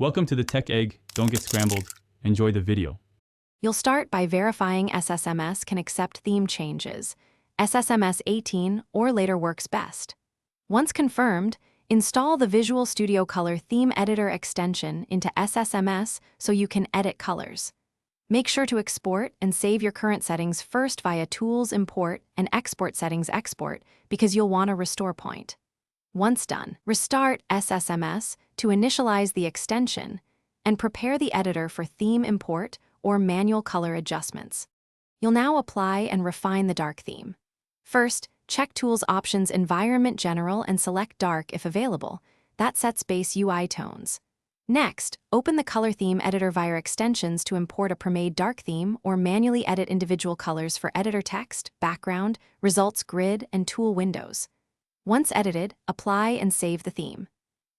Welcome to the Tech Egg. Don't get scrambled. Enjoy the video. You'll start by verifying Ssms can accept theme changes. Ssms 18 or later works best. Once confirmed, install the Visual Studio Color Theme Editor extension into Ssms so you can edit colors. Make sure to export and save your current settings first via Tools Import and Export Settings Export because you'll want a restore point. Once done, restart Ssms to initialize the extension and prepare the editor for theme import or manual color adjustments. You'll now apply and refine the dark theme. First, check Tools Options Environment General and select Dark if available. That sets base UI tones. Next, open the Color Theme Editor via extensions to import a pre-made dark theme or manually edit individual colors for editor text, background, results grid, and tool windows. Once edited, apply and save the theme.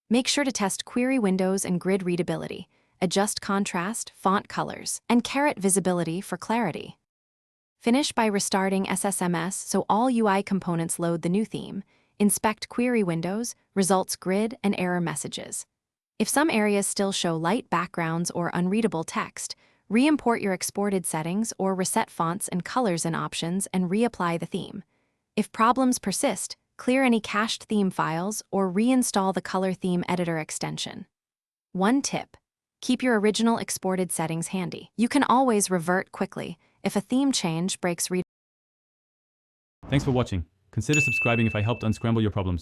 Make sure to test query windows and grid readability, adjust contrast, font colors, and caret visibility for clarity. Finish by restarting Ssms so all UI components load the new theme. Inspect query windows, results grid, and error messages. If some areas still show light backgrounds or unreadable text, re-import your exported settings or reset fonts and colors in options and reapply the theme. If problems persist, clear any cached theme files or reinstall the Color Theme Editor extension. One tip: keep your original exported settings handy. You can always revert quickly if a theme change breaks read. Thanks for watching. Consider subscribing if I helped unscramble your problems.